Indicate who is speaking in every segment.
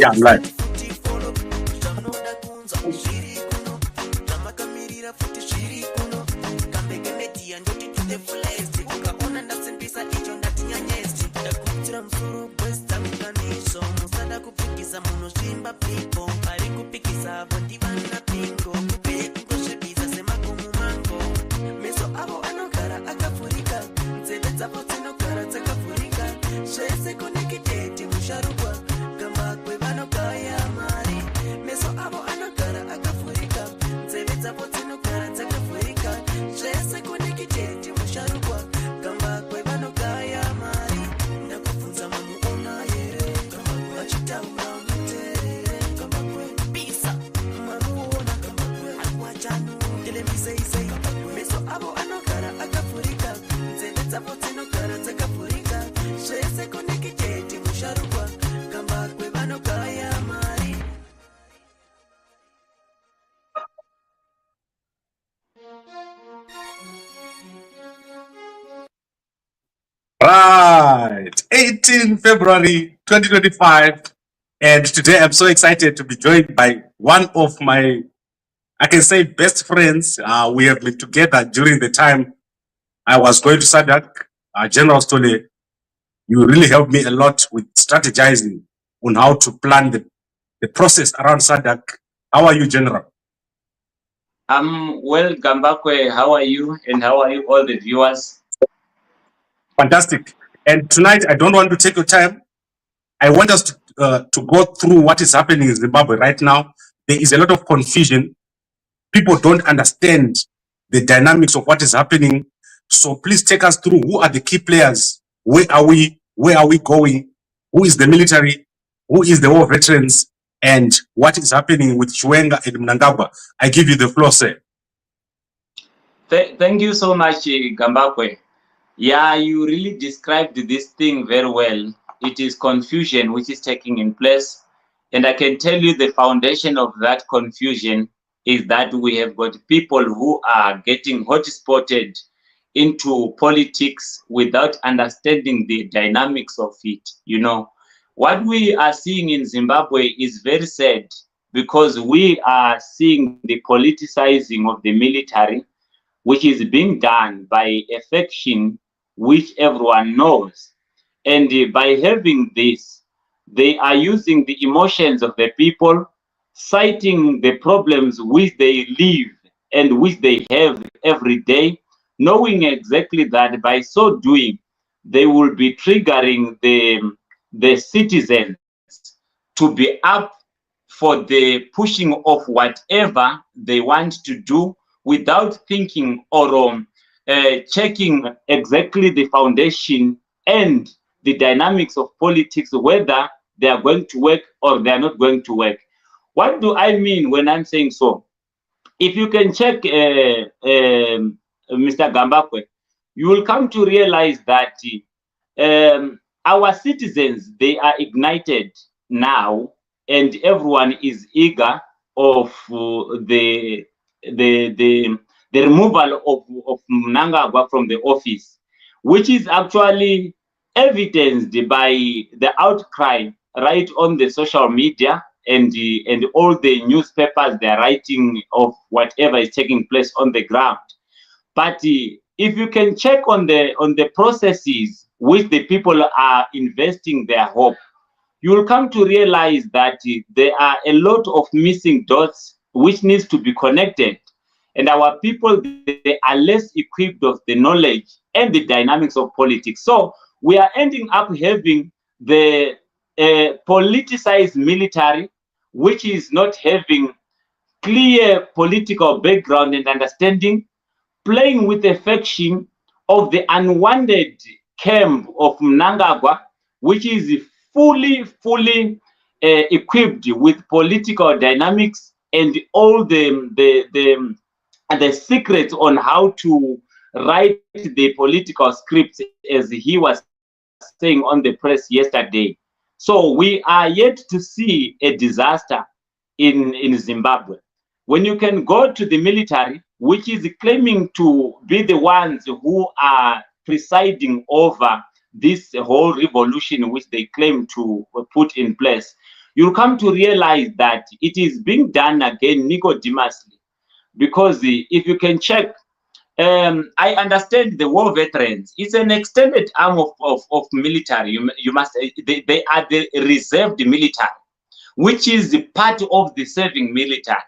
Speaker 1: Yeah, I'm live. Right, 18 February 2025, and today I'm so excited to be joined by one of my, I can say, best friends. We have been together during the time I was going to SADC. General Sithole, you really helped me a lot with strategizing on how to plan the process around SADC. How are you, General?
Speaker 2: I'm well, Gambakwe. How are you? And how are you, all the viewers?
Speaker 1: Fantastic. And tonight, I don't want to take your time. I want us to go through what is happening in Zimbabwe right now. There is a lot of confusion. People don't understand the dynamics of what is happening. So please take us through who are the key players, where are we going, who is the military, who is the war veterans, and what is happening with Chiwenga and Mnangagwa. I give you the floor, sir.
Speaker 2: Thank you so much, Gambakwe. Yeah, you really described this thing very well. It is confusion which is taking in place. And I can tell you the foundation of that confusion is that we have got people who are getting hot-spotted into politics without understanding the dynamics of it. You know, what we are seeing in Zimbabwe is very sad because we are seeing the politicizing of the military, which is being done by a faction which everyone knows. And by having this, they are using the emotions of the people, citing the problems which they live and which they have every day, knowing exactly that by so doing, they will be triggering the citizens to be up for the pushing of whatever they want to do without thinking or checking exactly the foundation and the dynamics of politics, whether they are going to work or they are not going to work. What do I mean when I'm saying so? If you can check Mr. Gambakwe, you will come to realize that our citizens, they are ignited now, and everyone is eager of the removal of Mnangagwa from the office, which is actually evidenced by the outcry right on the social media and all the newspapers they are writing of whatever is taking place on the ground. But if you can check on the processes which the people are investing their hope, you will come to realize that there are a lot of missing dots which needs to be connected. And our people, they are less equipped of the knowledge and the dynamics of politics. So we are ending up having the politicized military, which is not having clear political background and understanding, playing with the faction of the unwanted camp of Mnangagwa, which is fully equipped with political dynamics and all the secrets on how to write the political scripts, as he was saying on the press yesterday. So we are yet to see a disaster in Zimbabwe. When you can go to the military, which is claiming to be the ones who are presiding over this whole revolution which they claim to put in place, you'll come to realize that it is being done again nicodemously. Because if you can check, I understand the war veterans. It's an extended arm of military. You must, they are the reserved military, which is part of the serving military.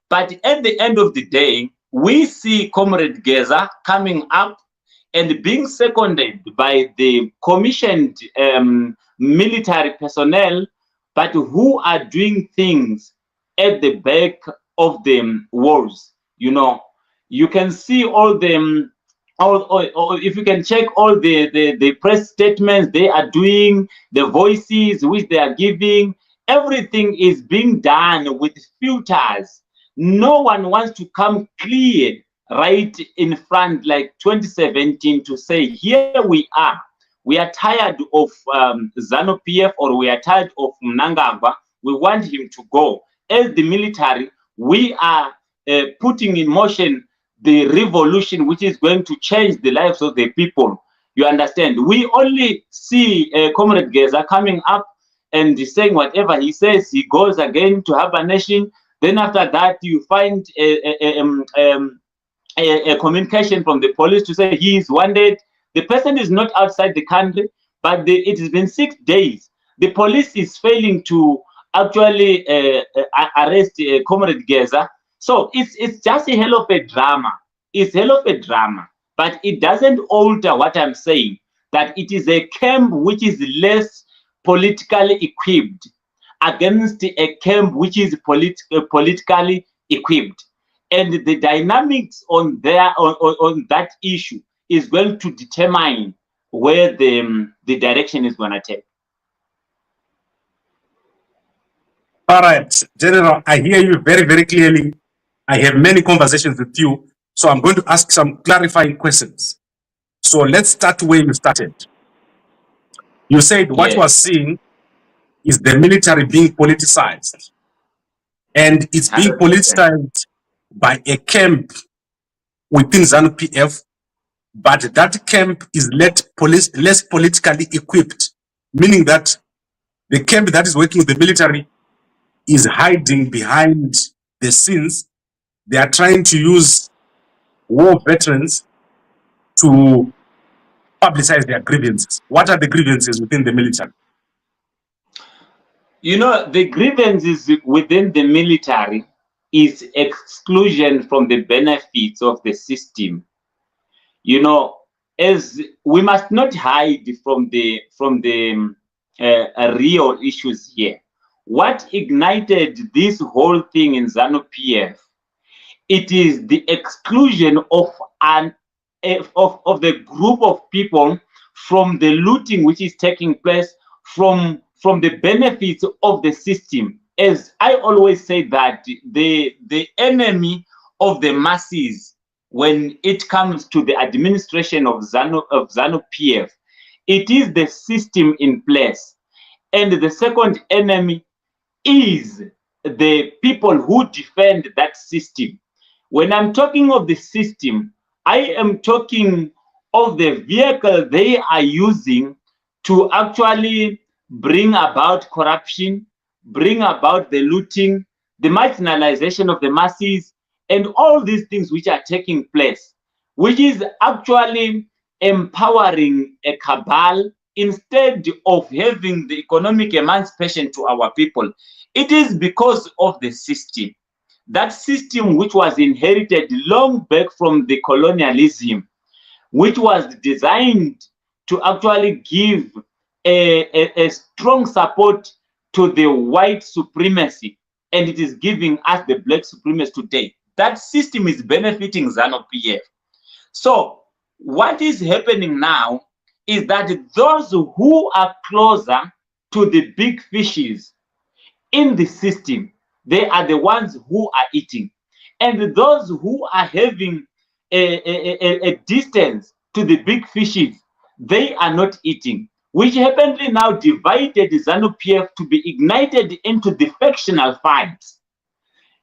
Speaker 2: But at the end of the day, we see Comrade Geza coming up and being seconded by the commissioned military personnel, but who are doing things at the back of the walls. You know, you can see all them. If you can check all the press statements they are doing, the voices which they are giving, everything is being done with filters. No one wants to come clear right in front like 2017 to say, here we are. We are tired of ZANU-PF, or we are tired of Mnangagwa. We want him to go. As the military, we are putting in motion the revolution which is going to change the lives of the people. You understand? We only see Comrade Geza coming up and saying whatever he says. He goes again to have a nation. Then after that, you find a communication from the police to say he is wanted. The person is not outside the country, but it has been 6 days. The police is failing to actually arrest Comrade Geza. So it's just a hell of a drama. It's hell of a drama, but it doesn't alter what I'm saying, that it is a camp which is less politically equipped against a camp which is politically equipped. And the dynamics on that issue is going to determine where the direction is going to take.
Speaker 1: All right, General, I hear you very, very clearly. I have many conversations with you, so I'm going to ask some clarifying questions. So let's start where you started. You said what you are seeing is the military being politicized, and it's being
Speaker 2: 100%.
Speaker 1: politicized by a camp within ZANU-PF, but that camp is less politically equipped, meaning that the camp that is working with the military is hiding behind the scenes. They are trying to use war veterans to publicize their grievances. What are the grievances within the military?
Speaker 2: You know, the grievances within the military is exclusion from the benefits of the system. You know, as we must not hide from the real issues here. What ignited this whole thing in ZANU-PF? It is the exclusion of the group of people from the looting which is taking place, from the benefits of the system. As I always say, that the enemy of the masses, when it comes to the administration of ZANU-PF, it is the system in place. And the second enemy is the people who defend that system. When I'm talking of the system, I am talking of the vehicle they are using to actually bring about corruption, bring about the looting, the marginalization of the masses, and all these things which are taking place, which is actually empowering a cabal instead of having the economic emancipation to our people. It is because of the system. That system which was inherited long back from the colonialism, which was designed to actually give a strong support to the white supremacy, and it is giving us the black supremacy today. That system is benefiting ZANU-PF. So what is happening now is that those who are closer to the big fishes in the system, they are the ones who are eating. And those who are having a distance to the big fishes, they are not eating, which happenly now divided ZANU-PF to be ignited into the factional fights,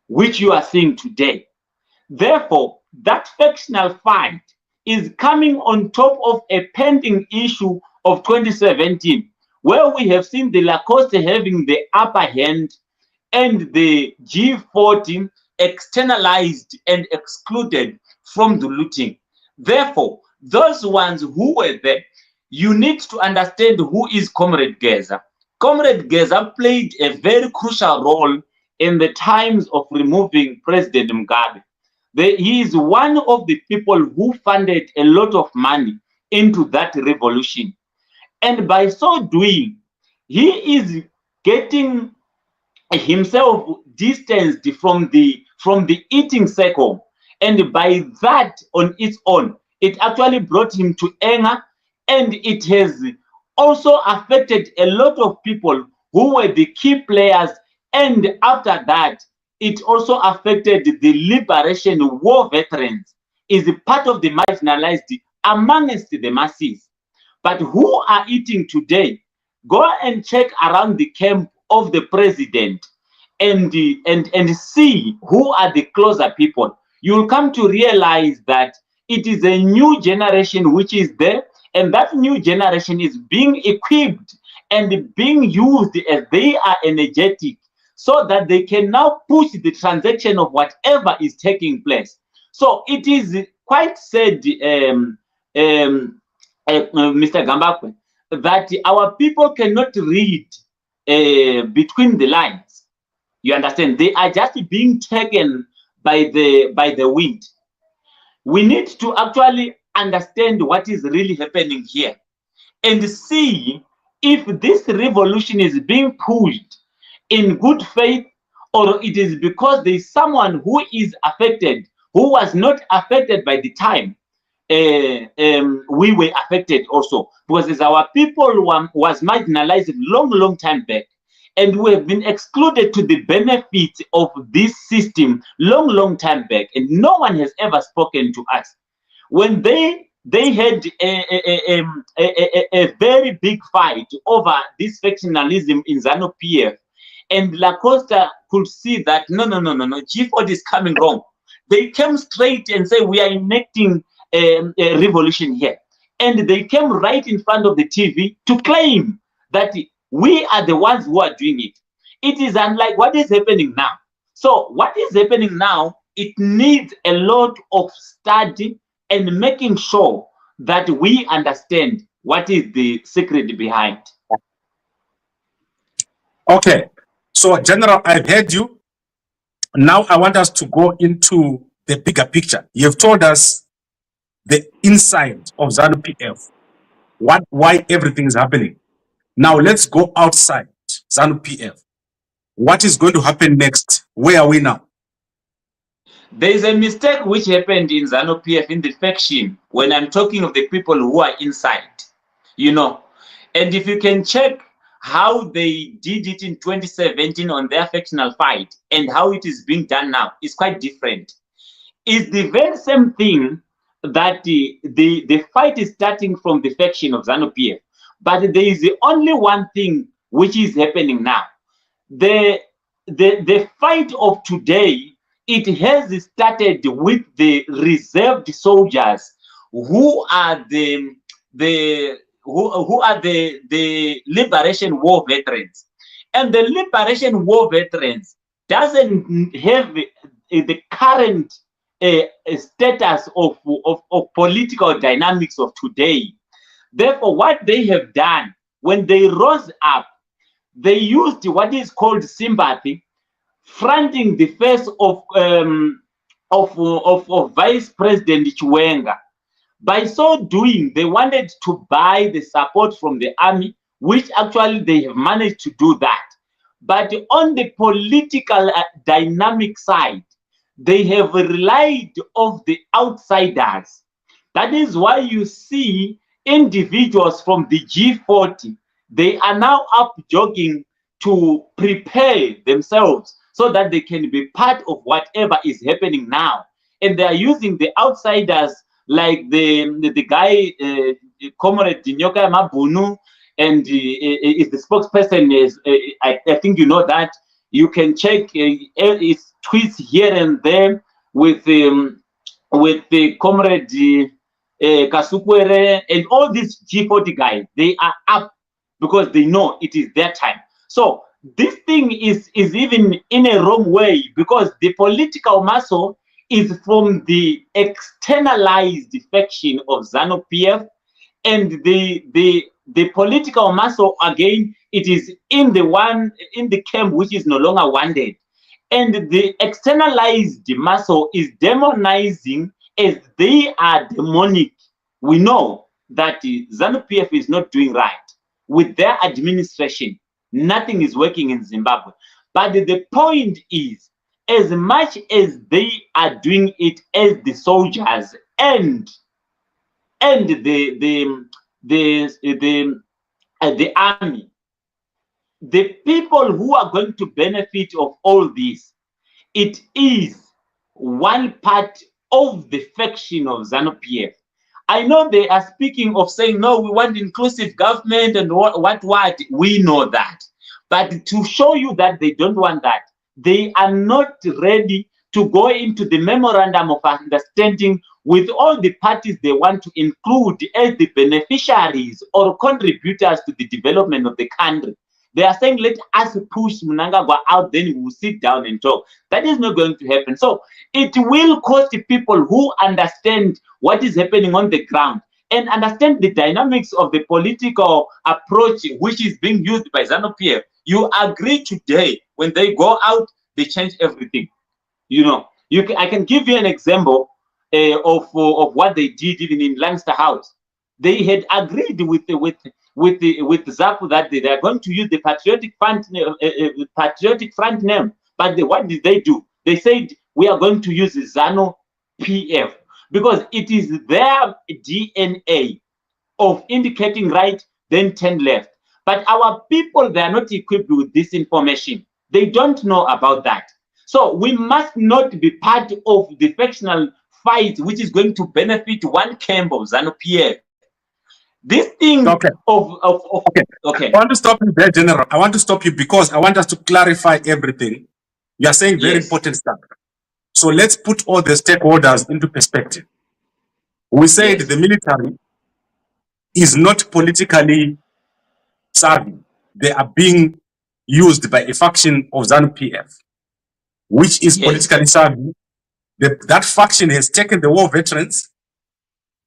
Speaker 2: which you are seeing today. Therefore, that factional fight is coming on top of a pending issue of 2017, where we have seen the Lacoste having the upper hand and the G40 externalized and excluded from the looting. Therefore, those ones who were there, you need to understand who is Comrade Geza. Comrade Geza played a very crucial role in the times of removing President Mugabe. He is one of the people who funded a lot of money into that revolution. And by so doing, he is getting himself distanced from the eating circle, and by that on its own, it actually brought him to anger, and it has also affected a lot of people who were the key players. And after that, it also affected the liberation war veterans, is part of the marginalized amongst the masses. But who are eating today? Go and check around the camp of the president and see who are the closer people. You'll come to realize that it is a new generation which is there, and that new generation is being equipped and being used as they are energetic, so that they can now push the transaction of whatever is taking place. So it is quite sad, Mr. Gambakwe, that our people cannot read between the lines. You understand? They are just being taken by the wind. We need to actually understand what is really happening here and see if this revolution is being pushed in good faith, or it is because there is someone who is affected, who was not affected by the time we were affected also, because as our people was marginalized long time back, and we have been excluded to the benefit of this system long time back, and no one has ever spoken to us. When they had a very big fight over this factionalism in ZANU-PF, and Lacosta could see that no, G4 is coming wrong. They came straight and said, we are enacting a revolution here. And they came right in front of the TV to claim that we are the ones who are doing it. It is unlike what is happening now. So what is happening now, it needs a lot of study and making sure that we understand what is the secret behind.
Speaker 1: Okay. So, General, I've heard you. Now I want us to go into the bigger picture. You've told us the inside of ZANU-PF, why everything is happening. Now let's go outside ZANU-PF. What is going to happen next? Where are we now?
Speaker 2: There is a mistake which happened in ZANU-PF in the faction when I'm talking of the people who are inside, you know. And if you can check how they did it in 2017 on their factional fight and how it is being done now, it's quite different. It's the very same thing that the fight is starting from the faction of ZANU-PF, but there is only one thing which is happening now. The fight of today, it has started with the reserved soldiers who are the liberation war veterans. And the liberation war veterans doesn't have the current status of political dynamics of today. Therefore, what they have done when they rose up, they used what is called sympathy, fronting the face of Vice President Chiwenga. By so doing, they wanted to buy the support from the army, which actually they have managed to do that. But on the political dynamic side, they have relied on the outsiders. That is why you see individuals from the G40, they are now up jogging to prepare themselves so that they can be part of whatever is happening now. And they are using the outsiders like the guy, Comrade Dinyoka Mabunu, and is the spokesperson. Is I think you know that. You can check his tweets here and there with the Comrade Kasukwere and all these G40 guys. They are up because they know it is their time. So this thing is even in a wrong way, because the political muscle is from the externalized faction of ZANU-PF, and the political muscle, again, it is in the camp which is no longer wanted. And the externalized muscle is demonizing as they are demonic. We know that ZANU-PF is not doing right with their administration. Nothing is working in Zimbabwe. But the point is, as much as they are doing it as the soldiers and the army, the people who are going to benefit of all this, it is one part of the faction of ZANU-PF. I know they are speaking of saying, no, we want inclusive government and what. We know that. But to show you that they don't want that, they are not ready to go into the memorandum of understanding with all the parties they want to include as the beneficiaries or contributors to the development of the country. They are saying, let us push Mnangagwa out, then we will sit down and talk. That is not going to happen. So it will cost people who understand what is happening on the ground and understand the dynamics of the political approach which is being used by ZANU-PF. You agree today, when they go out, they change everything. You know, I can give you an example of what they did even in Lancaster House. They had agreed with ZAPU that they are going to use the Patriotic Front name. But what did they do? They said, we are going to use ZANU-PF, because it is their DNA of indicating right, then turn left. But our people, they are not equipped with this information. They don't know about that. So we must not be part of the factional fight which is going to benefit one camp of ZANU-PF. This thing
Speaker 1: okay.
Speaker 2: Okay.
Speaker 1: I want to stop you there, General. I want to stop you because I want us to clarify everything. You are saying very important stuff. So let's put all the stakeholders into perspective. We said the military is not politically savvy. They are being used by a faction of ZANU-PF, which is politically savvy. That faction has taken the war veterans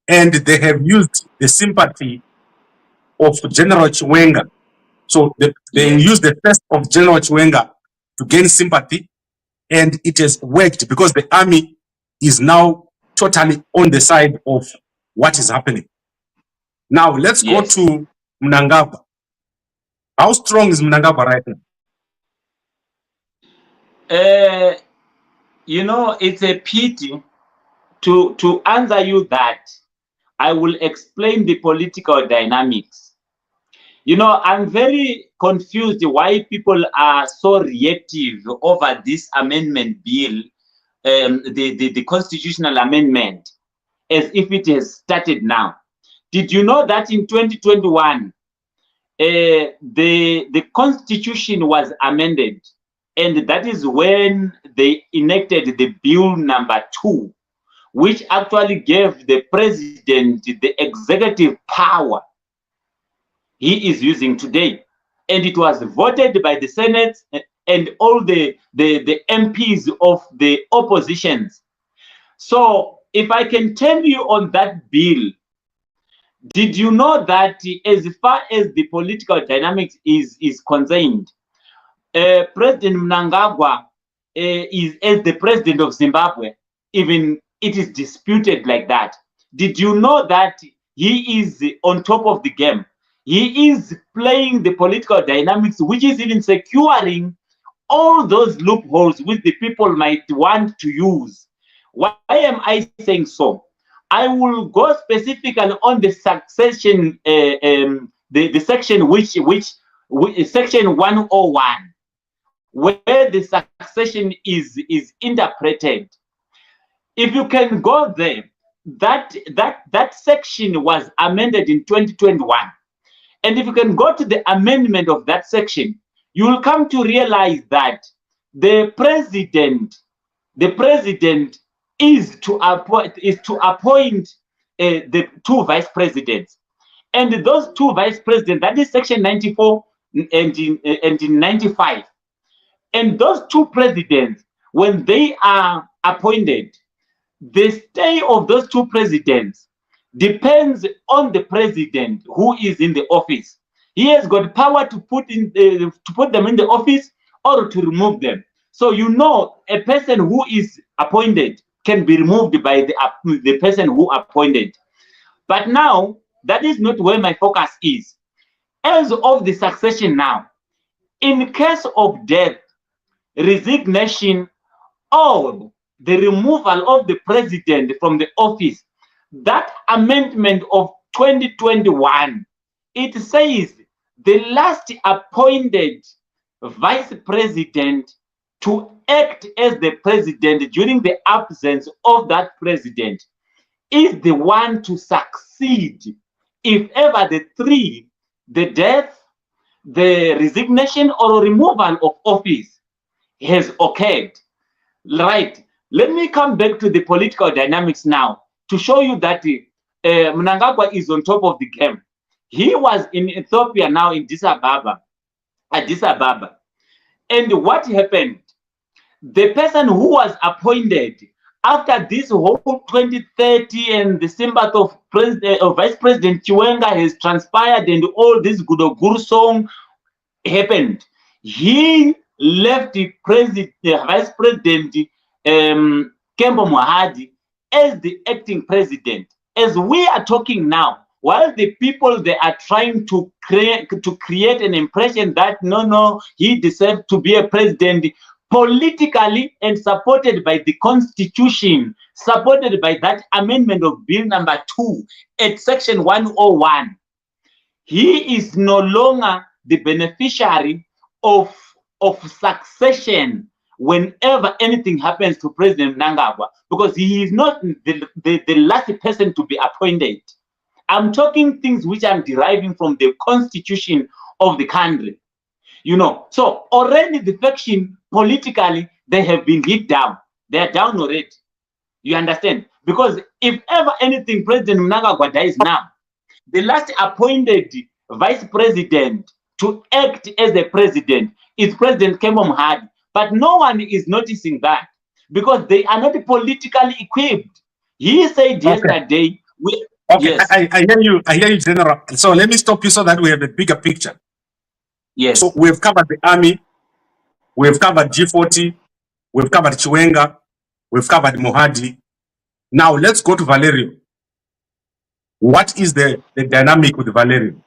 Speaker 1: and they have used the sympathy of General Chiwenga. So they used the first of General Chiwenga to gain sympathy, and it has worked because the army is now totally on the side of what is happening. Now let's go to Mnangagwa. How strong is Mnangagwa right
Speaker 2: now? You know, it's a pity. To answer you that, I will explain the political dynamics. You know, I'm very confused why people are so reactive over this amendment bill, the constitutional amendment, as if it has started now. Did you know that in 2021, the constitution was amended, and that is when they enacted the bill number 2, which actually gave the president the executive power he is using today. And it was voted by the Senate and all the MPs of the oppositions. So if I can tell you on that bill, did you know that as far as the political dynamics is concerned, President Mnangagwa is as the president of Zimbabwe, even it is disputed like that. Did you know that he is on top of the game? He is playing the political dynamics, which is even securing all those loopholes which the people might want to use. Why am I saying so? I will go specifically on the succession, the section which section 101, where the succession is interpreted. If you can go there, that section was amended in 2021. And if you can go to the amendment of that section, you will come to realize that the president is to appoint the 2 vice presidents. And those two vice presidents, that is section 94 and 95. And those two presidents, when they are appointed, the stay of those two presidents depends on the president who is in the office. He has got power to put them in the office or to remove them. So you know, a person who is appointed can be removed by the person who appointed. But now that is not where my focus is. As of the succession now, in case of death, resignation, or the removal of the president from the office, that amendment of 2021, it says the last appointed vice president to act as the president during the absence of that president is the one to succeed if ever the three, the death, the resignation or removal of office has occurred. Right. Let me come back to the political dynamics now to show you that Mnangagwa is on top of the game. He was in Ethiopia now in Addis Ababa. And what happened? The person who was appointed after this whole 2030 and the symbol of Vice President Chiwenga has transpired and all this Gudoguru song happened, he left the Vice President Kembo Mohadi as the acting president. As we are talking now, while the people they are trying to create an impression that no, he deserves to be a president, politically and supported by the constitution, supported by that amendment of bill number 2 at section 101, he is no longer the beneficiary of succession whenever anything happens to President Mnangagwa, because he is not the last person to be appointed. I'm talking things which I'm deriving from the constitution of the country. You know, so already the faction politically, they have been hit down. They are down already. You understand? Because if ever anything, President Mnangagwa dies now, the last appointed vice president to act as the president is President Kembo Mohadi. But no one is noticing that because they are not politically equipped. He said yesterday,
Speaker 1: yes. I hear you, General. So let me stop you so that we have a bigger picture.
Speaker 2: Yes.
Speaker 1: So we've covered the army, we've covered G40, we've covered Chiwenga, we've covered Mohadi. Now let's go to Valerio. What is the dynamic with Valerio?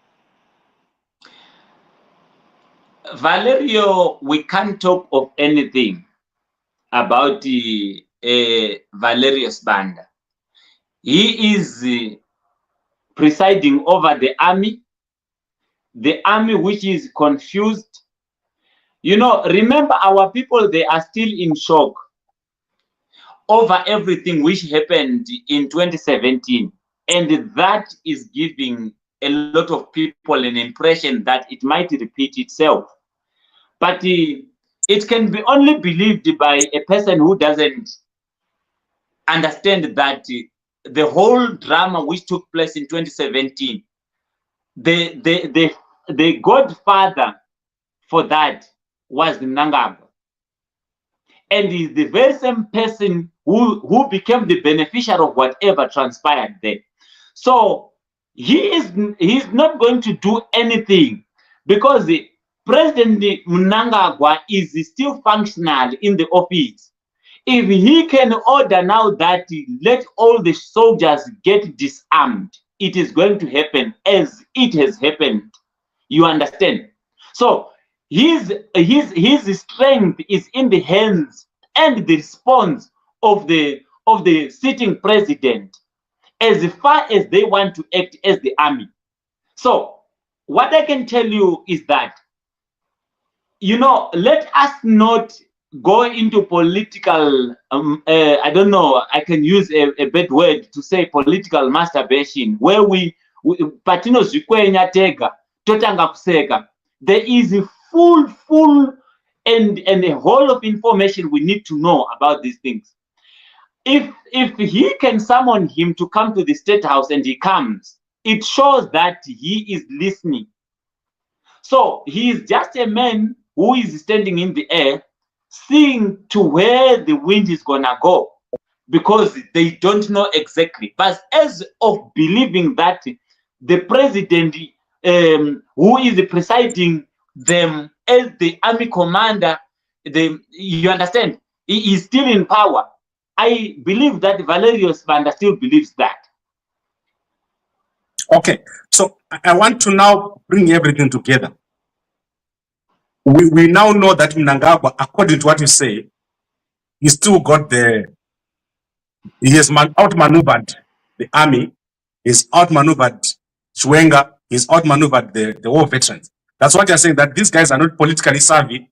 Speaker 2: Valerio, we can't talk of anything about the Valerio Banda. He is presiding over the army which is confused. You know, remember our people, they are still in shock over everything which happened in 2017. And that is giving a lot of people an impression that it might repeat itself. But it can be only believed by a person who doesn't understand that the whole drama which took place in 2017, the godfather for that was Mnangagwa. And he's the very same person who became the beneficiary of whatever transpired there. So he's not going to do anything because President Mnangagwa is still functional in the office. If he can order now that let all the soldiers get disarmed, it is going to happen as it has happened. You understand? So his strength is in the hands and the response of the sitting president, as far as they want to act as the army. So what I can tell you is that, you know, let us not go into political, I don't know, I can use a bad word to say political masturbation, where patino zikwenya tega, totanga kuseka. There is a full and a whole of information we need to know about these things. If he can summon him to come to the State House and he comes, it shows that he is listening. So he is just a man who is standing in the air, seeing to where the wind is gonna go, because they don't know exactly. But as of believing that the president, who is presiding them as the army commander, you understand, he is still in power. I believe that Valerius Banda still believes that.
Speaker 1: Okay, so I want to now bring everything together. We now know that Mnangagwa, according to what you say, he still got he has outmaneuvered the army, he's outmaneuvered Chwenga, he's outmaneuvered the war veterans. That's what you're saying, that these guys are not politically savvy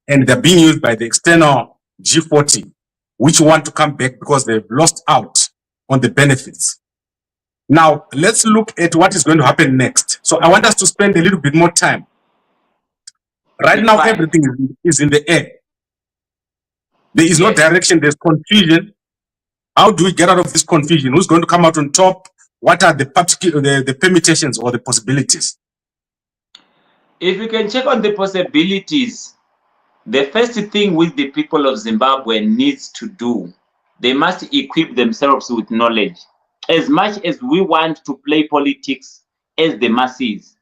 Speaker 1: and they're being used by the external G40, which want to come back because they've lost out on the benefits. Now, let's look at what is going to happen next. So I want us to spend a little bit more time. Right now, everything is in the air. There is no direction, there's confusion. How do we get out of this confusion? Who's going to come out on top? What are the permutations or the possibilities?
Speaker 2: If you can check on the possibilities, the first thing which the people of Zimbabwe needs to do, they must equip themselves with knowledge. As much as we want to play politics as the masses,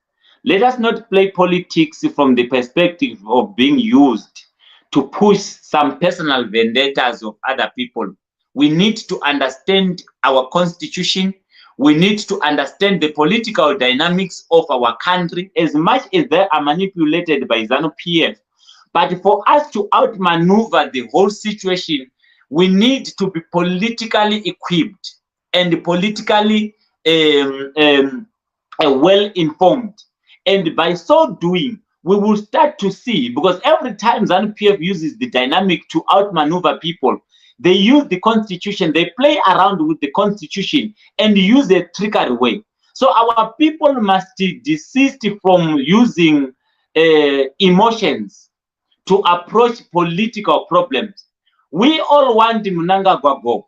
Speaker 2: let us not play politics from the perspective of being used to push some personal vendettas of other people. We need to understand our constitution. We need to understand the political dynamics of our country, as much as they are manipulated by ZANU-PF. But for us to outmaneuver the whole situation, we need to be politically equipped and politically well-informed. And by so doing, we will start to see, because every time ZANU-PF uses the dynamic to outmaneuver people, they use the constitution, they play around with the constitution and use a trickery way. So our people must desist from using emotions to approach political problems. We all want Mnangagwa go.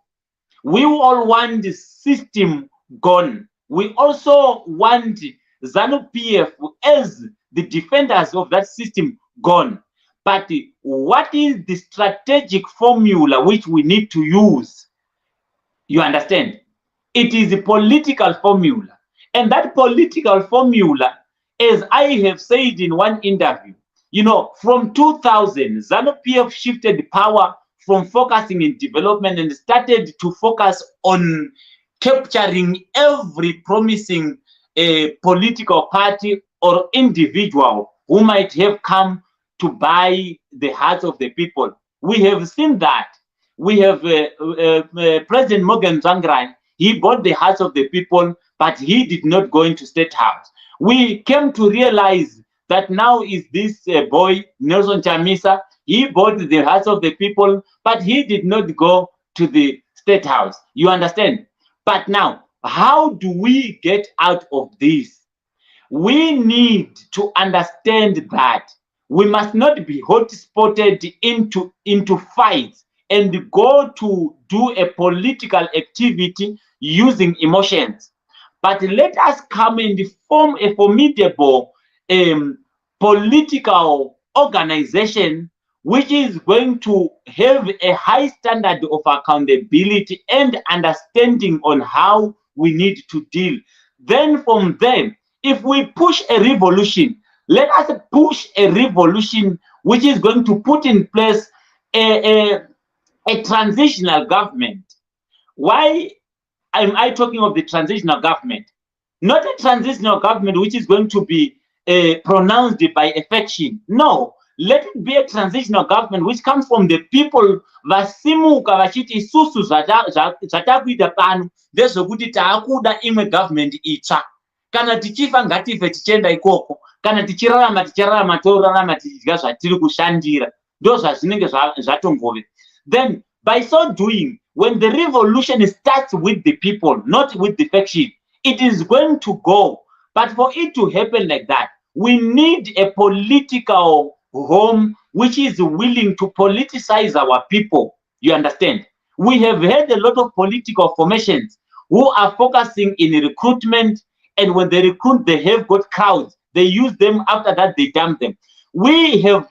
Speaker 2: We all want the system gone. We also want ZANU-PF as the defenders of that system gone. But what is the strategic formula which we need to use? You understand? It is a political formula. And that political formula, as I have said in one interview, you know, from 2000, ZANU-PF shifted power from focusing in development and started to focus on capturing every promising political party or individual who might have come to buy the hearts of the people. We have seen that. We have President Morgan Tsvangirai. He bought the hearts of the people, but he did not go into State House. We came to realize that now is this boy, Nelson Chamisa. He bought the hearts of the people, but he did not go to the State House. You understand? But now, how do we get out of this? We need to understand that we must not be hot-spotted into fights and go to do a political activity using emotions. But let us come and form a formidable political organization which is going to have a high standard of accountability and understanding on how we need to deal. Then from there, if we push a revolution, let us push a revolution which is going to put in place a transitional government. Why am I talking of the transitional government? Not a transitional government which is going to be pronounced by a faction. No, let it be a transitional government which comes from the people. Vasimuka vachiti isusu zvatakuita pano ndezvokuti taakuda imwe government itsva. Kana tichifa ngatife tichienda ikoko, kana tichirarama torarama tichidya zvatiri kushandira. Ndo zvazvinenge zvatongove. Then by so doing, when the revolution starts with the people, not with the faction, it is going to go. But for it to happen like that, we need a political home which is willing to politicize our people. You understand? We have had a lot of political formations who are focusing in recruitment and when they recruit, they have got crowds. They use them, after that they dump them. We have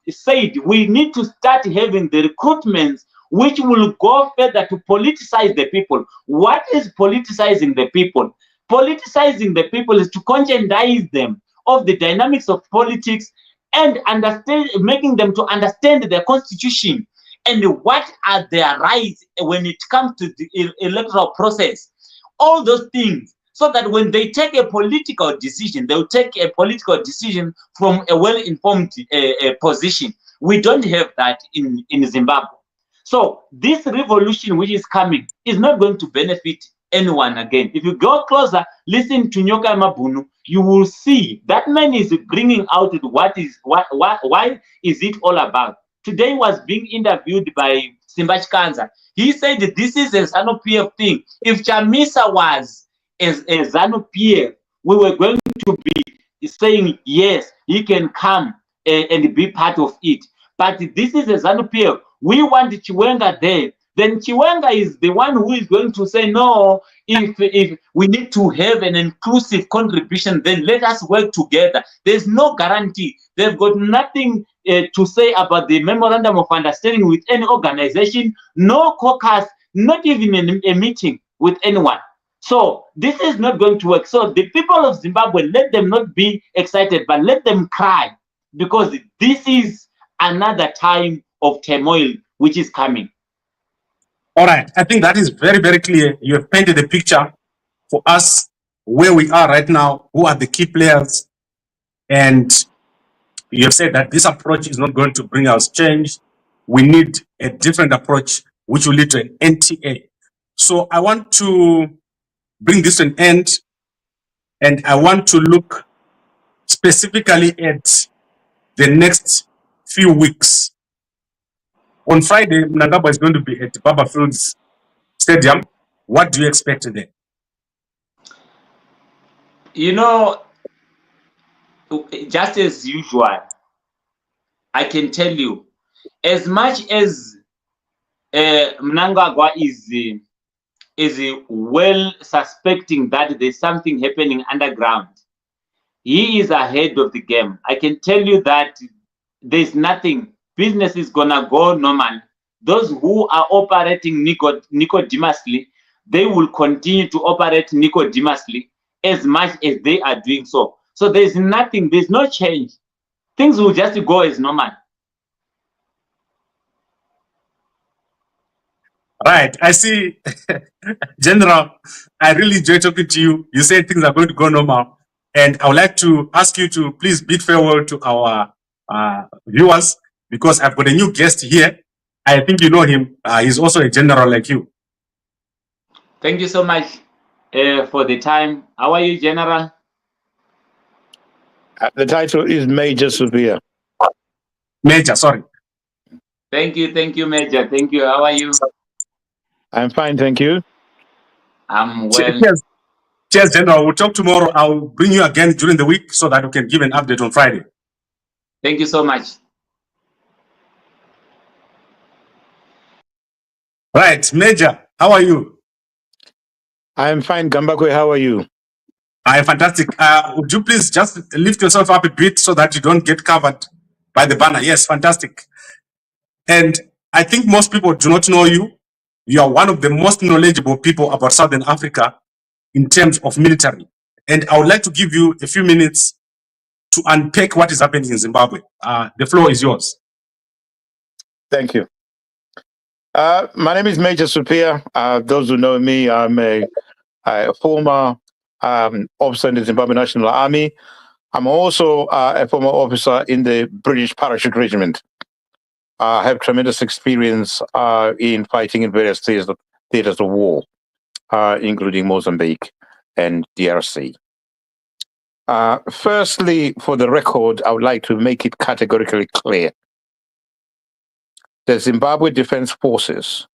Speaker 2: said we need to start having the recruitments which will go further to politicize the people. What is politicizing the people? Politicizing the people is to conscientize them of the dynamics of politics and understand, making them to understand the constitution and what are their rights when it comes to the electoral process. All those things, so that when they take a political decision, they'll take a political decision from a well-informed position. We don't have that in Zimbabwe. So this revolution which is coming is not going to benefit anyone again. If you go closer, listen to Nyoka Mabunu, you will see that man is bringing out why is it all about. Today was being interviewed by Simba Chikanza. He said that this is a ZANU-PF thing. If Chamisa was a ZANU-PF, we were going to be saying, yes, he can come and be part of it. But this is a ZANU-PF. We want Chiwenga there. Then Chiwenga is the one who is going to say, no, if we need to have an inclusive contribution, then let us work together. There's no guarantee. They've got nothing to say about the memorandum of understanding with any organization, no caucus, not even a meeting with anyone. So this is not going to work. So the people of Zimbabwe, let them not be excited, but let them cry, because this is another time of turmoil which is coming.
Speaker 1: All right. I think that is very, very clear. You have painted a picture for us where we are right now, who are the key players. And you have said that this approach is not going to bring us change. We need a different approach, which will lead to an NTA. So I want to bring this to an end, and I want to look specifically at the next few weeks. On Friday, Mnangagwa is going to be at Baba Fields Stadium. What do you expect there?
Speaker 2: You know, just as usual, I can tell you, as much as Mnangagwa is well suspecting that there's something happening underground, he is ahead of the game. I can tell you that there's nothing. Business is gonna go normal. Those who are operating nicodemously, they will continue to operate nicodemously as much as they are doing so. So there's nothing, there's no change. Things will just go as normal.
Speaker 1: Right. I see. General, I really enjoy talking to you. You say things are going to go normal. And I would like to ask you to please bid farewell to our viewers, because I've got a new guest here. I think you know him. He's also a general like you.
Speaker 2: Thank you so much for the time. How are you, General?
Speaker 3: The title is Major Sophia.
Speaker 1: Major, sorry.
Speaker 2: Thank you, Major. Thank you. How are you?
Speaker 3: I'm fine, thank you.
Speaker 2: I'm well.
Speaker 1: Cheers, General. We'll talk tomorrow. I'll bring you again during the week so that we can give an update on Friday.
Speaker 2: Thank you so much.
Speaker 1: Right. Major, how are you?
Speaker 3: I'm fine, Gambakwe. How are you?
Speaker 1: I'm fantastic. Would you please just lift yourself up a bit so that you don't get covered by the banner? Yes, fantastic. And I think most people do not know you. You are one of the most knowledgeable people about Southern Africa in terms of military. And I would like to give you a few minutes to unpack what is happening in Zimbabwe. The floor is yours.
Speaker 3: Thank you. My name is Major Sophia. Those who know me, I'm a former officer in the Zimbabwe National Army. I'm also a former officer in the British Parachute Regiment. I have tremendous experience in fighting in various theaters of war, including Mozambique and DRC. Firstly, for the record, I would like to make it categorically clear. The Zimbabwe Defense Forces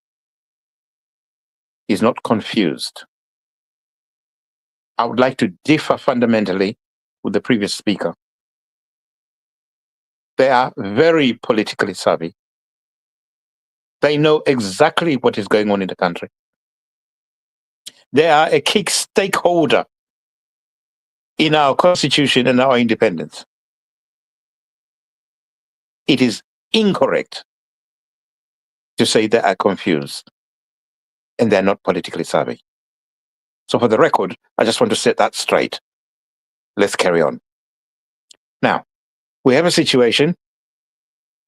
Speaker 3: is not confused. I would like to differ fundamentally with the previous speaker. They are very politically savvy. They know exactly what is going on in the country. They are a key stakeholder in our constitution and our independence. It is incorrect to say they are confused and they're not politically savvy. So for the record, I just want to set that straight. Let's carry on. Now, we have a situation,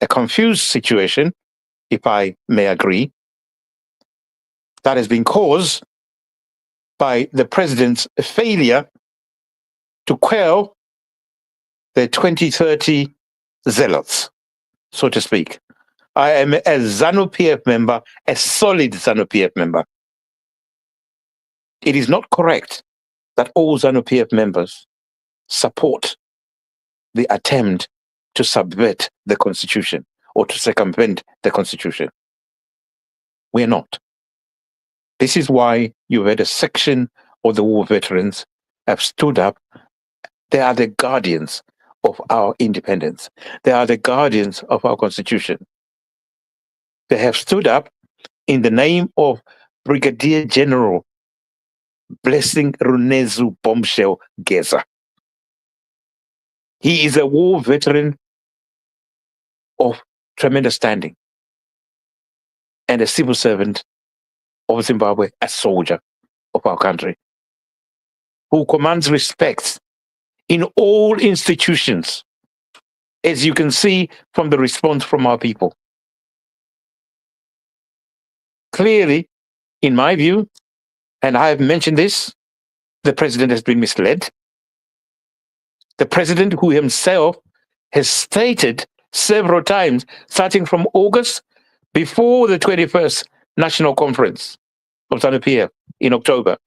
Speaker 3: a confused situation, if I may agree, that has been caused by the president's failure to quell the 2030 zealots, so to speak. I am a ZANU-PF member, a solid ZANU-PF member. It is not correct that all ZANU-PF members support the attempt to subvert the constitution or to circumvent the constitution. We are not. This is why you've had a section of the war veterans have stood up. They are the guardians of our independence. They are the guardians of our constitution. They have stood up in the name of Brigadier General Blessing Runezu Bombshell Geza. He is a war veteran of tremendous standing and a civil servant of Zimbabwe, a soldier of our country, who commands respect in all institutions, as you can see from the response from our people. Clearly, in my view, and I have mentioned this, the president has been misled. The president who himself has stated several times, starting from August, before the 21st National Conference of ZANU-PF in October,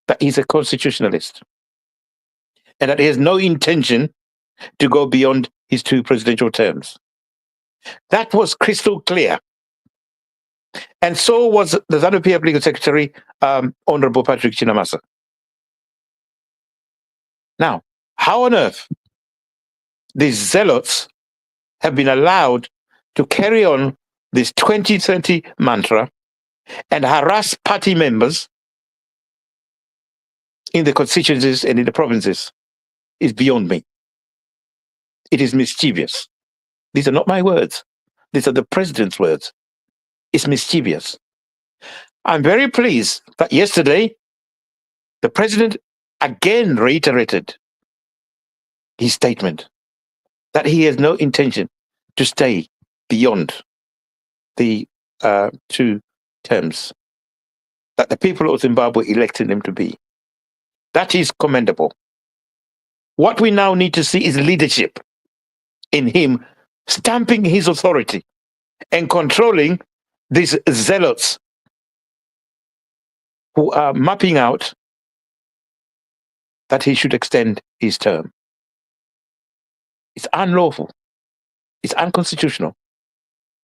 Speaker 3: that he's a constitutionalist and that he has no intention to go beyond his 2 presidential terms. That was crystal clear. And so was the ZANU-PF Legal Secretary, Honorable Patrick Chinamasa. Now, how on earth these zealots have been allowed to carry on this 2030 mantra and harass party members in the constituencies and in the provinces is beyond me. It is mischievous. These are not my words. These are the president's words. It's mischievous. I'm very pleased that yesterday the president again reiterated his statement that he has no intention to stay beyond the 2 terms that the people of Zimbabwe elected him to be. That is commendable. What we now need to see is leadership in him stamping his authority and controlling these zealots who are mapping out that he should extend his term. It's unlawful. It's unconstitutional.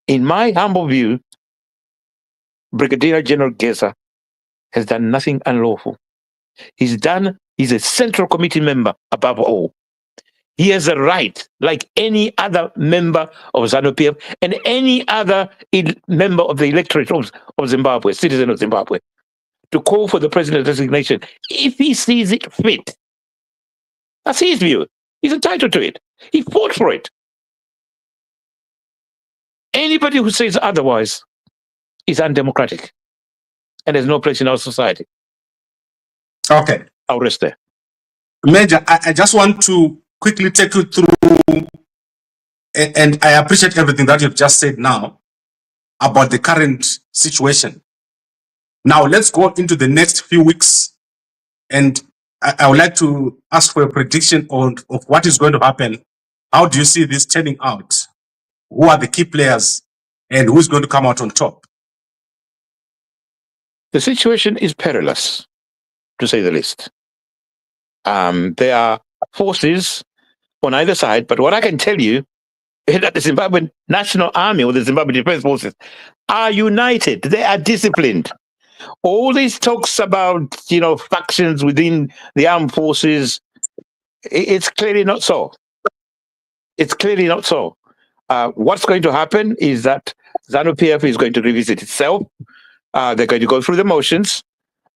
Speaker 3: In my humble view, Brigadier General Geza has done nothing unlawful. He's a Central Committee member above all. He has a right, like any other member of ZANU-PF and any other member of the electorate of Zimbabwe, citizen of Zimbabwe, to call for the president's resignation if he sees it fit. That's his view. He's entitled to it. He fought for it. Anybody who says otherwise is undemocratic and has no place in our society.
Speaker 1: Okay.
Speaker 3: I'll rest there.
Speaker 1: Major, I just want to quickly take you through, and I appreciate everything that you've just said now about the current situation. Now, let's go into the next few weeks, and I would like to ask for a prediction of what is going to happen. How do you see this turning out? Who are the key players, and who's going to come out on top?
Speaker 3: The situation is perilous, to say the least. There are forces on either side, but what I can tell you is that the Zimbabwean National Army or the Zimbabwe Defense Forces are united. They are disciplined. All these talks about, factions within the armed forces, it's clearly not so. It's clearly not so. What's going to happen is that ZANU-PF is going to revisit itself. They're going to go through the motions,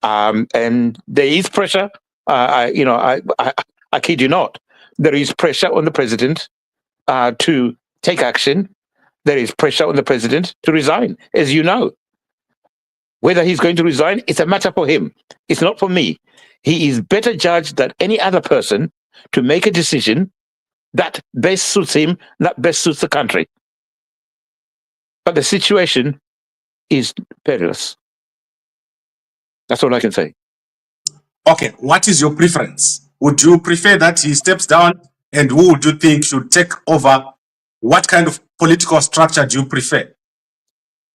Speaker 3: and there is pressure. I I kid you not. There is pressure on the president to take action. There is pressure on the president to resign, as you know. Whether he's going to resign, it's a matter for him. It's not for me. He is better judged than any other person to make a decision that best suits him, that best suits the country. But the situation is perilous. That's all I can say.
Speaker 1: Okay, what is your preference? Would you prefer that he steps down, and who would you think should take over? What kind of political structure do you prefer?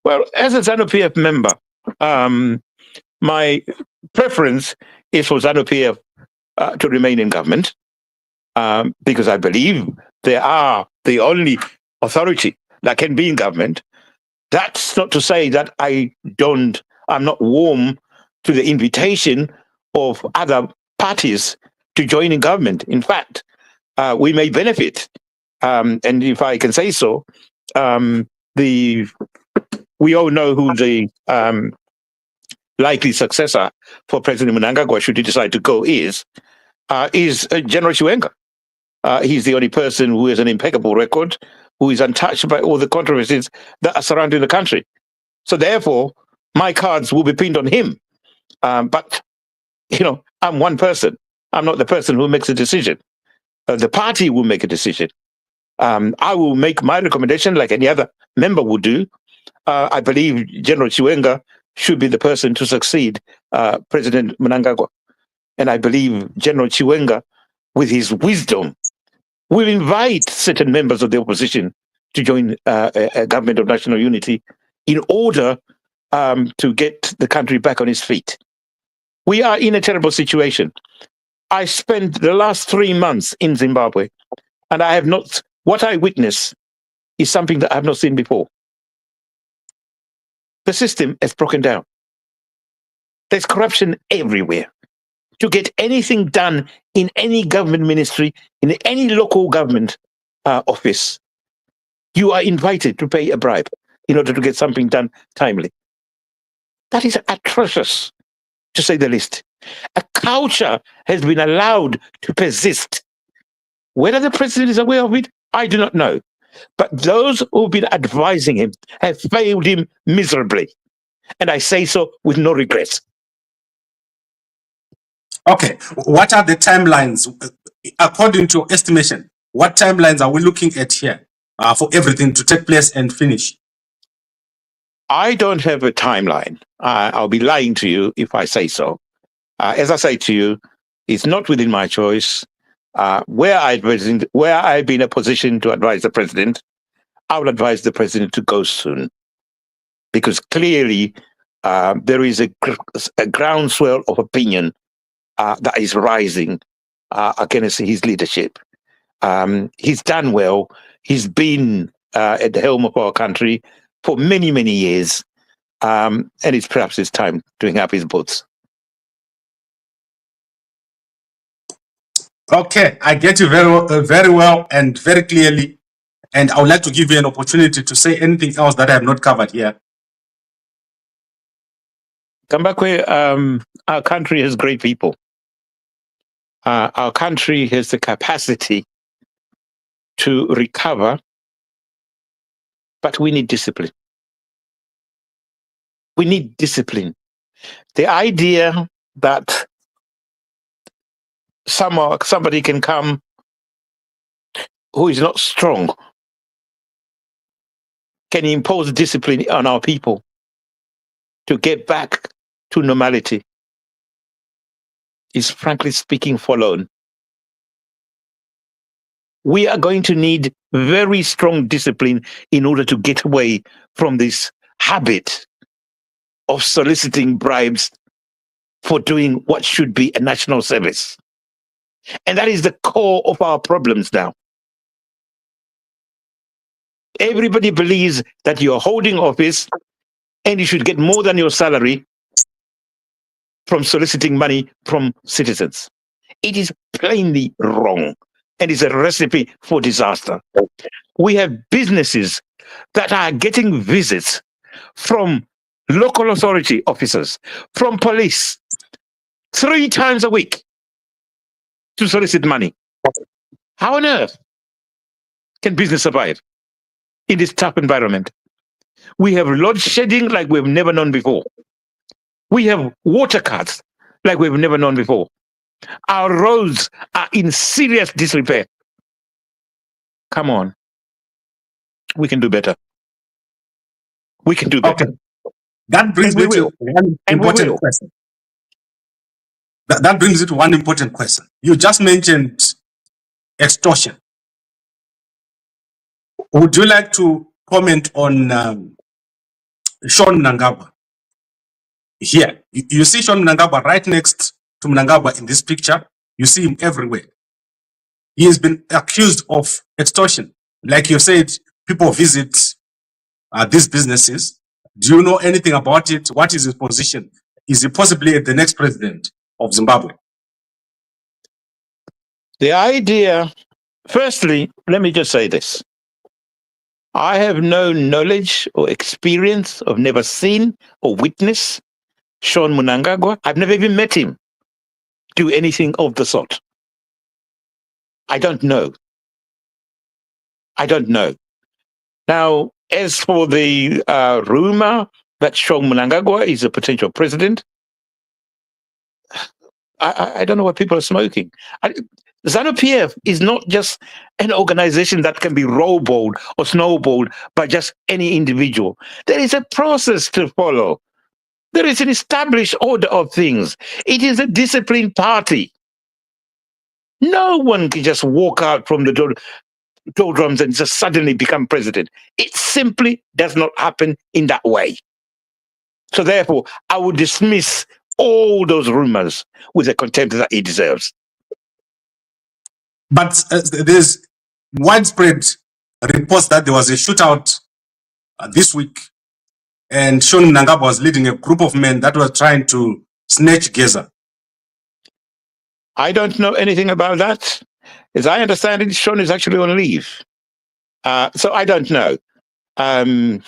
Speaker 3: Well, as a ZANU-PF member, my preference is for ZANU-PF to remain in government because I believe they are the only authority that can be in government. That's not to say that I'm not warm to the invitation of other parties to join in government. In fact, we may benefit. And if I can say so, we all know who the likely successor for President Mnangagwa, should he decide to go, is General Chiwenga. He's the only person who has an impeccable record, who is untouched by all the controversies that are surrounding the country. So therefore, my cards will be pinned on him. But, I'm one person. I'm not the person who makes a decision. The party will make a decision. I will make my recommendation like any other member would do. I believe General Chiwenga should be the person to succeed President Mnangagwa. And I believe General Chiwenga, with his wisdom, will invite certain members of the opposition to join a government of national unity in order to get the country back on its feet. We are in a terrible situation. I spent the last 3 months in Zimbabwe, and what I witnessed is something that I have not seen before. The system has broken down. There's corruption everywhere. To get anything done in any government ministry, in any local government office, you are invited to pay a bribe in order to get something done timely. That is atrocious, to say the least. A culture has been allowed to persist. Whether the president is aware of it, I do not know. But those who've been advising him have failed him miserably. And I say so with no regrets.
Speaker 1: Okay, what are the timelines? According to your estimation, what timelines are we looking at here for everything to take place and finish?
Speaker 3: I don't have a timeline. I'll be lying to you if I say so. As I say to you, it's not within my choice. Where I've been in a position to advise the president, I would advise the president to go soon. Because clearly there is a groundswell of opinion that is rising against his leadership. He's done well. He's been at the helm of our country for many, many years. And it's perhaps his time to hang up his boots.
Speaker 1: Okay, I get you very well and very clearly. And I would like to give you an opportunity to say anything else that I have not covered here.
Speaker 3: Kambakwe, our country has great people. Our country has the capacity to recover, but we need discipline. We need discipline. The idea that somebody can come who is not strong can impose discipline on our people to get back to normality is, frankly speaking, forlorn. We are going to need very strong discipline in order to get away from this habit of soliciting bribes for doing what should be a national service. And that is the core of our problems now. Everybody believes that you're holding office and you should get more than your salary from soliciting money from citizens. It is plainly wrong and is a recipe for disaster. We have businesses that are getting visits from local authority officers, from police, 3 times a week. to solicit money. How on earth can business survive in this tough environment? We have load shedding like we've never known before. We have water cuts like we've never known before. Our roads are in serious disrepair. Come on. We can do better. We can do better.
Speaker 1: Okay. That brings me to one important question. That brings me to one important question. You just mentioned extortion. Would you like to comment on Sean Mnangagwa? Here, you see Sean Mnangagwa right next to Mnangagwa in this picture. You see him everywhere. He has been accused of extortion. Like you said, people visit these businesses. Do you know anything about it? What is his position? Is he possibly the next president of Zimbabwe?
Speaker 3: The idea, firstly, let me just say this. I have no knowledge or experience of never seen or witnessed Sean Mnangagwa. I've never even met him do anything of the sort. I don't know. I don't know. Now, as for the rumor that Sean Mnangagwa is a potential president, I don't know what people are smoking. ZANU-PF is not just an organization that can be rowboat or snowballed by just any individual. There is a process to follow. There is an established order of things. It is a disciplined party. No one can just walk out from the doldrums and just suddenly become president. It simply does not happen in that way. So therefore, I would dismiss all those rumors with the contempt that it deserves.
Speaker 1: But there's widespread reports that there was a shootout this week, and Sean Mnangagwa was leading a group of men that were trying to snatch Geza.
Speaker 3: I don't know anything about that. As I understand it, Sean is actually on leave. So I don't know. I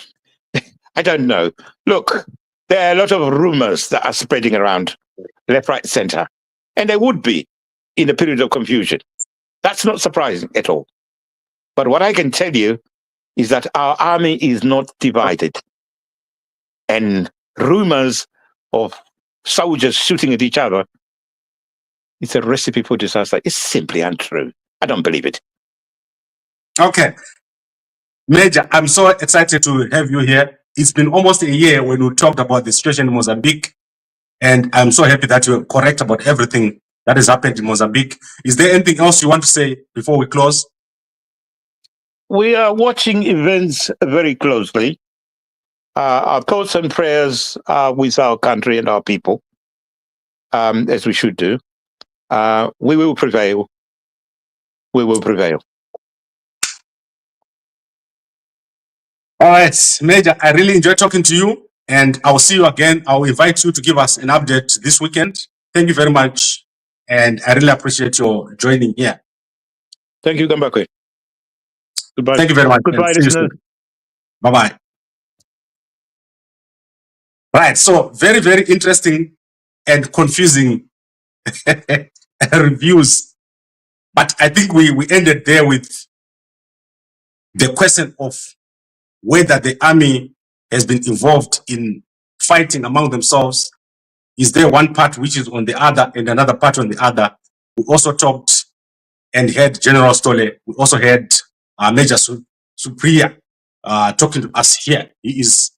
Speaker 3: don't know. Look, there are a lot of rumors that are spreading around left, right, center. And there would be in a period of confusion. That's not surprising at all. But what I can tell you is that our army is not divided. And rumors of soldiers shooting at each other, it's a recipe for disaster. It's simply untrue. I don't believe it.
Speaker 1: Okay. Major, I'm so excited to have you here. It's been almost a year when we talked about the situation in Mozambique, and I'm so happy that you're correct about everything that has happened in Mozambique. Is there anything else you want to say before we close?
Speaker 3: We are watching events very closely. Our thoughts and prayers are with our country and our people, as we should do. We will prevail. We will prevail.
Speaker 1: All right, Major, I really enjoyed talking to you, and I'll see you again. I'll invite you to give us an update this weekend. Thank you very much, and I really appreciate your joining here.
Speaker 3: Thank you, Gambakwe. Goodbye.
Speaker 1: Thank you very much.
Speaker 3: Goodbye, listeners.
Speaker 1: Bye-bye. Right, so very, very interesting and confusing reviews. But I think we ended there with the question of whether the army has been involved in fighting among themselves. Is there one part which is on the other and another part on the other? We also talked and had General Sithole. We also had Major Supriya talking to us here. He is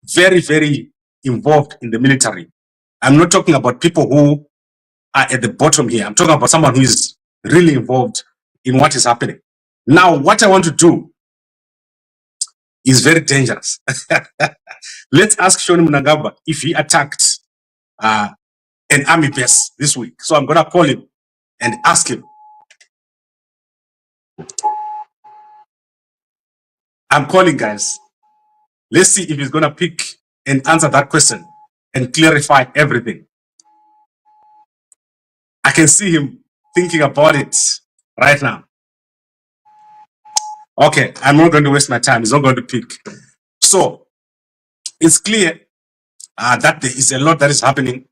Speaker 1: very, very involved in the military. I'm not talking about people who are at the bottom here. I'm talking about someone who is really involved in what is happening. Now, what I want to do is very dangerous. Let's ask Sean Mnangagwa if he attacked an army base this week. So I'm going to call him and ask him. I'm calling, guys. Let's see if he's going to pick and answer that question and clarify everything. I can see him thinking about it right now. Okay, I'm not going to waste my time. He's not going to pick. So it's clear that there is a lot that is happening.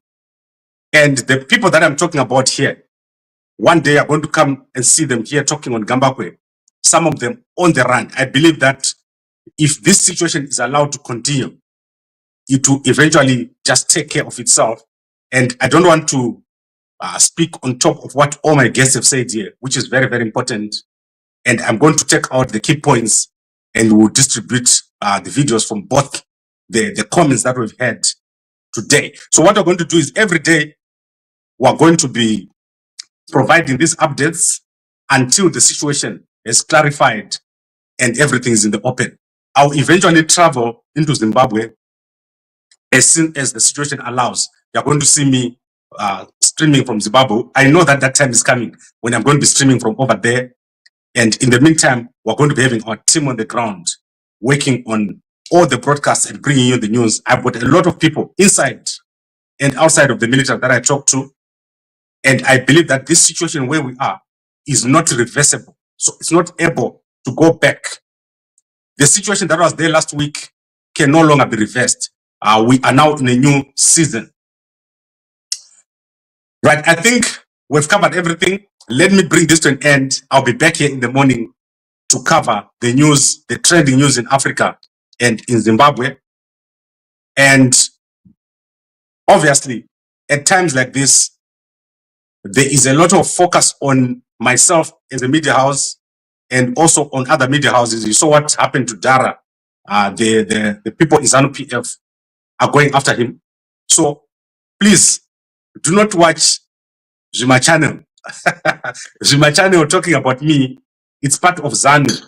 Speaker 1: And the people that I'm talking about here, one day are going to come and see them here talking on Gambakwe, some of them on the run. I believe that if this situation is allowed to continue, it will eventually just take care of itself. And I don't want to speak on top of what all my guests have said here, which is very, very important. And I'm going to take out the key points and we'll distribute the videos from both the comments that we've had today. So what we're going to do is every day, we're going to be providing these updates until the situation is clarified and everything is in the open. I'll eventually travel into Zimbabwe as soon as the situation allows. You're going to see me streaming from Zimbabwe. I know that that time is coming when I'm going to be streaming from over there. And in the meantime, we're going to be having our team on the ground working on all the broadcasts and bringing you the news. I've got a lot of people inside and outside of the military that I talk to. And I believe that this situation where we are is not reversible. So it's not able to go back. The situation that was there last week can no longer be reversed. We are now in a new season. Right, I think we've covered everything. Let me bring this to an end. I'll be back here in the morning to cover the news, the trending news in Africa and in Zimbabwe. And obviously, at times like this, there is a lot of focus on myself as a media house and also on other media houses. You saw what happened to Dara. The people in ZANU-PF are going after him. So please do not watch Zuma channel. Zuma channel talking about me. It's part of ZANU.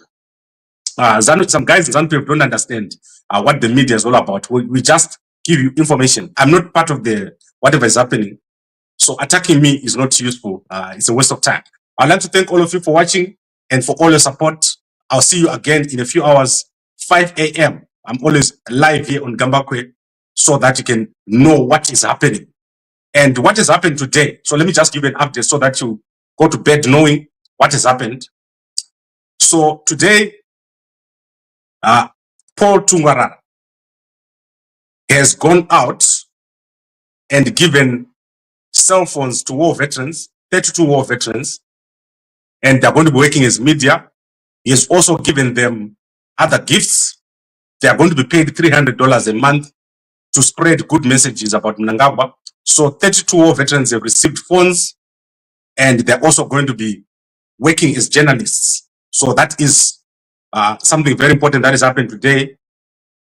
Speaker 1: Some guys in ZANU-PF don't understand what the media is all about. We just give you information. I'm not part of the whatever is happening. So attacking me is not useful. It's a waste of time. I'd like to thank all of you for watching and for all your support. I'll see you again in a few hours, 5 a.m. I'm always live here on Gambakwe so that you can know what is happening. And what has happened today. So let me just give you an update so that you go to bed knowing what has happened. So today, Paul Tungwarara has gone out and given cell phones to war veterans, 32 war veterans, and they're going to be working as media. He has also given them other gifts. They are going to be paid $300 a month to spread good messages about Mnangagwa. So 32 war veterans have received phones and they're also going to be working as journalists. So that is something very important that is happening today.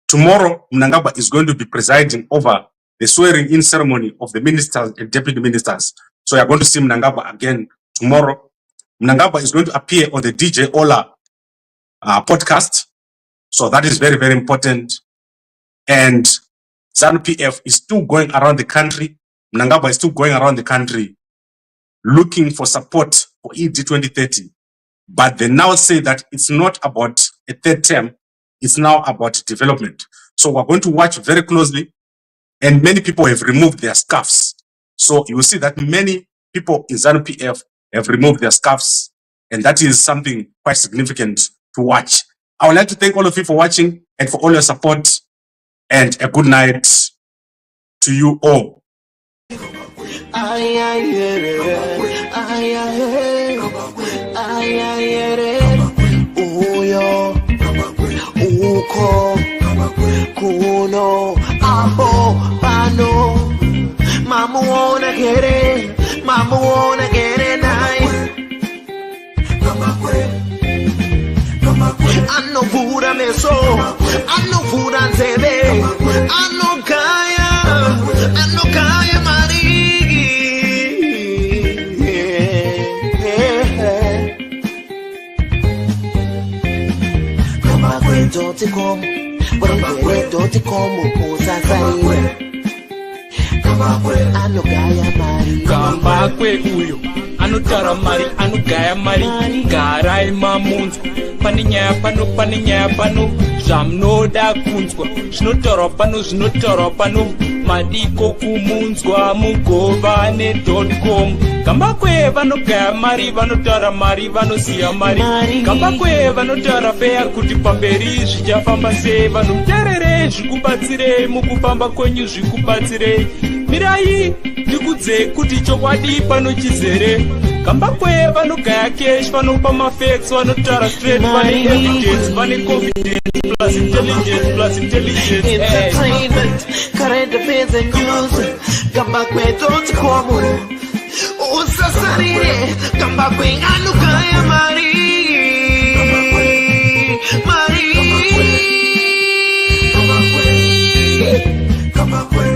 Speaker 1: Tomorrow, Mnangagwa is going to be presiding over the swearing-in ceremony of the ministers and deputy ministers. So you're going to see Mnangagwa again tomorrow. Mnangagwa is going to appear on the DJ Ola podcast. So that is very, very important. And ZANU-PF is still going around the country. Mnangagwa is still going around the country looking for support for ED 2030. But they now say that it's not about a third term. It's now about development. So we're going to watch very closely. And many people have removed their scarves. So you will see that many people in ZANU-PF have removed their scarves. And that is something quite significant to watch. I would like to thank all of you for watching and for all your support. And a good night to you all.
Speaker 4: Kuno aho pano mama wanna get it nice. I know food I meso, I know food I zebe, I know kaya marigi. Kama kwetu tikomo.
Speaker 5: Gambakwe uyo anotara mari anogaya mari garai mamunzwa pane nyaya pano zvamunoda kunzwa zvinotaurwa pano madiko kumunzwa mugovane.com. Gambakwe vanogaya mari vanotaura mari vanoziya mari. Gambakwe vanotaura peya kuti pamberi zvichafamba sei. Vanhu muteerere zvikubatsirei mukufamba kwenyu zvikubatsirei. Mirai ndikudze kuti chokwadi pano chizere. kamba kwe vanogaya cash vanopa mafacts vanotara straight vane evidence vane confidence plus intelligence plus intelligence
Speaker 4: entertainment current affairs and news kamba kwe don't come usasarire kamba kwe anukaya mari mari kamba kwe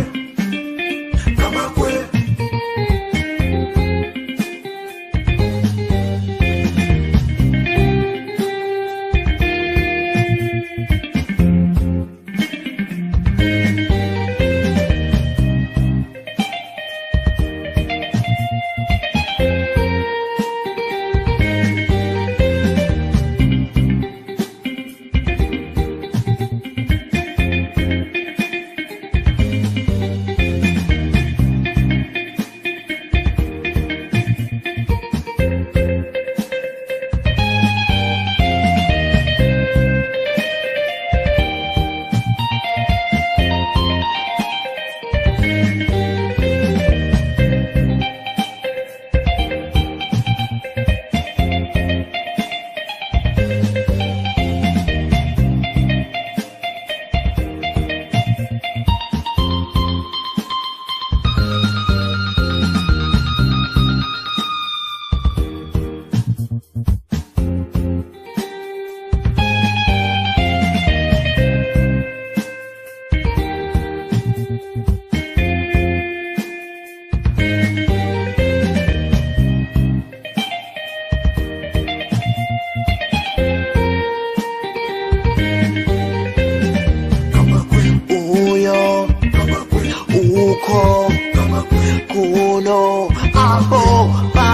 Speaker 4: kuno abo